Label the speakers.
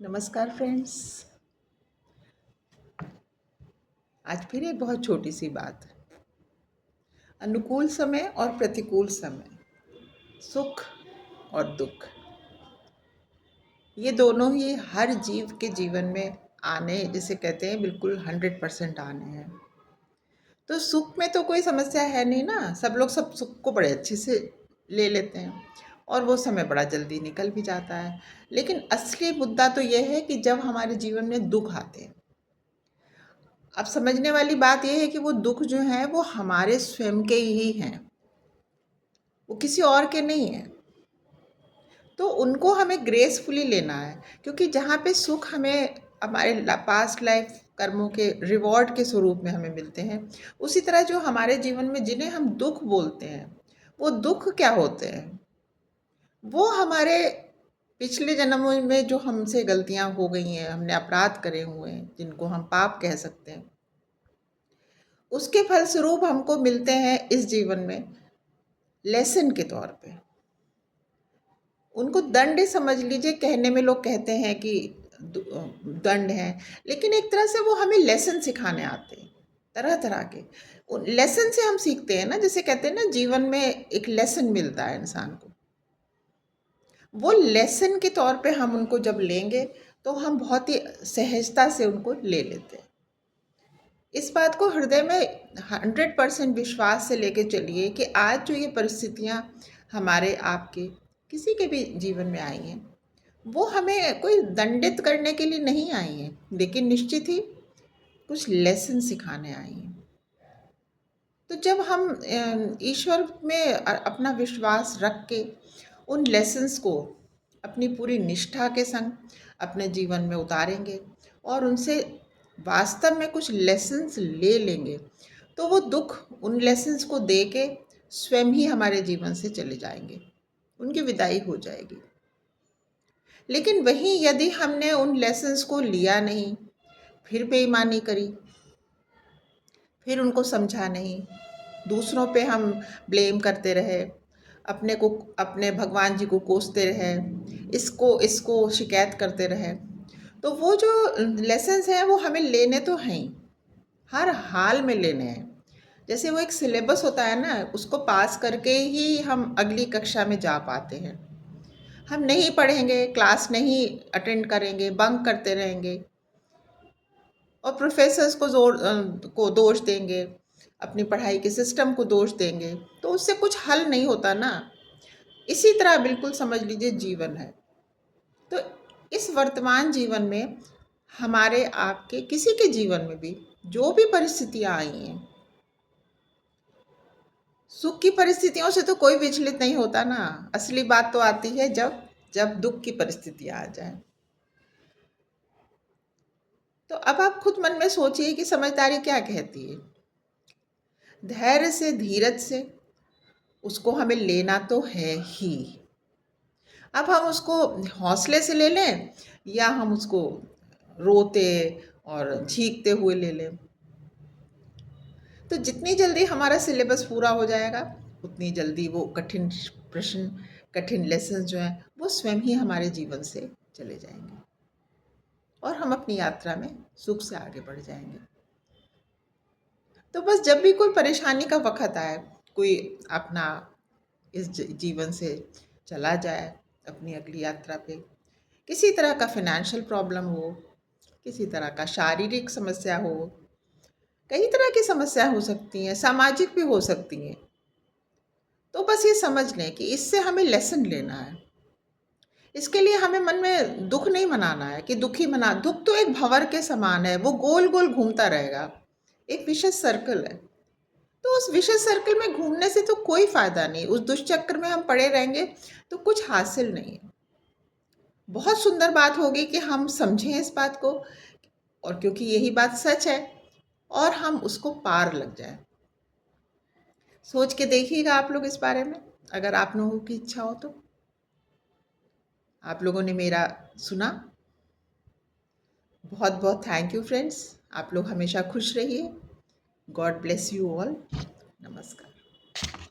Speaker 1: नमस्कार फ्रेंड्स। आज फिर एक बहुत छोटी सी बात। अनुकूल समय और प्रतिकूल समय, सुख और दुख, ये दोनों ही हर जीव के जीवन में आने, जिसे कहते हैं, बिल्कुल 100% आने हैं। तो सुख में तो कोई समस्या है नहीं ना, सब लोग सब सुख को बड़े अच्छे से ले लेते हैं और वो समय बड़ा जल्दी निकल भी जाता है। लेकिन असली मुद्दा तो यह है कि जब हमारे जीवन में दुख आते हैं, अब समझने वाली बात यह है कि वो दुख जो है वो हमारे स्वयं के ही हैं, वो किसी और के नहीं है। तो उनको हमें ग्रेसफुली लेना है, क्योंकि जहाँ पे सुख हमें हमारे पास्ट लाइफ कर्मों के रिवॉर्ड के स्वरूप में हमें मिलते हैं, उसी तरह जो हमारे जीवन में जिन्हें हम दुख बोलते हैं, वो दुख क्या होते हैं? वो हमारे पिछले जन्मों में जो हमसे गलतियां हो गई हैं, हमने अपराध करे हुए हैं, जिनको हम पाप कह सकते हैं, उसके फलस्वरूप हमको मिलते हैं इस जीवन में लेसन के तौर पे। उनको दंड समझ लीजिए, कहने में लोग कहते हैं कि दंड है, लेकिन एक तरह से वो हमें लेसन सिखाने आते हैं, तरह तरह के। लेसन से हम सीखते हैं ना, जैसे कहते हैं ना, जीवन में एक लेसन मिलता है इंसान को। वो लेसन के तौर पे हम उनको जब लेंगे तो हम बहुत ही सहजता से उनको ले लेते हैं। इस बात को हृदय में 100% विश्वास से लेके चलिए कि आज जो ये परिस्थितियाँ हमारे आपके किसी के भी जीवन में आई हैं, वो हमें कोई दंडित करने के लिए नहीं आई हैं, लेकिन निश्चित ही कुछ लेसन सिखाने आई हैं। तो जब हम ईश्वर में अपना विश्वास रख के उन लेसन्स को अपनी पूरी निष्ठा के संग अपने जीवन में उतारेंगे और उनसे वास्तव में कुछ लेसन्स ले लेंगे, तो वो दुख उन लेसन्स को दे के स्वयं ही हमारे जीवन से चले जाएंगे, उनकी विदाई हो जाएगी। लेकिन वहीं यदि हमने उन लेसन्स को लिया नहीं, फिर बेईमानी करी, फिर उनको समझा नहीं, दूसरों पे हम ब्लेम करते रहे, अपने को, अपने भगवान जी को कोसते रहे, इसको इसको शिकायत करते रहे, तो वो जो लेसन्स हैं वो हमें लेने तो हैं ही, हर हाल में लेने हैं। जैसे वो एक सिलेबस होता है ना, उसको पास करके ही हम अगली कक्षा में जा पाते हैं। हम नहीं पढ़ेंगे, क्लास नहीं अटेंड करेंगे, बंक करते रहेंगे और प्रोफेसर्स को दोष देंगे, अपनी पढ़ाई के सिस्टम को दोष देंगे, तो उससे कुछ हल नहीं होता ना। इसी तरह बिल्कुल समझ लीजिए जीवन है। तो इस वर्तमान जीवन में हमारे आपके किसी के जीवन में भी जो भी परिस्थितियां आई हैं, सुख की परिस्थितियों से तो कोई विचलित नहीं होता ना। असली बात तो आती है जब जब दुख की परिस्थितियां आ जाए। तो अब आप खुद मन में सोचिए कि समझदारी क्या कहती है। धैर्य से, धीरज से उसको हमें लेना तो है ही। अब हम उसको हौसले से ले लें या हम उसको रोते और चीखते हुए ले लें, तो जितनी जल्दी हमारा सिलेबस पूरा हो जाएगा, उतनी जल्दी वो कठिन प्रश्न, कठिन लेसन जो हैं, वो स्वयं ही हमारे जीवन से चले जाएंगे और हम अपनी यात्रा में सुख से आगे बढ़ जाएंगे। तो बस जब भी कोई परेशानी का वक़्त आए, कोई अपना इस जीवन से चला जाए अपनी अगली यात्रा पे, किसी तरह का फाइनेंशियल प्रॉब्लम हो, किसी तरह का शारीरिक समस्या हो, कई तरह की समस्या हो सकती हैं, सामाजिक भी हो सकती हैं, तो बस ये समझ लें कि इससे हमें लेसन लेना है। इसके लिए हमें मन में दुख नहीं मनाना है कि दुखी मना, दुख तो एक भंवर के समान है, वो गोल गोल घूमता रहेगा, एक विशेष सर्कल है। तो उस विशेष सर्कल में घूमने से तो कोई फायदा नहीं, उस दुष्चक्र में हम पड़े रहेंगे तो कुछ हासिल नहीं है। बहुत सुंदर बात होगी कि हम समझें इस बात को, और क्योंकि यही बात सच है, और हम उसको पार लग जाए। सोच के देखिएगा आप लोग इस बारे में, अगर आप लोगों की इच्छा हो तो। आप लोगों ने मेरा सुना, बहुत बहुत थैंक यू फ्रेंड्स। आप लोग हमेशा खुश रहिए। God bless you all. नमस्कार।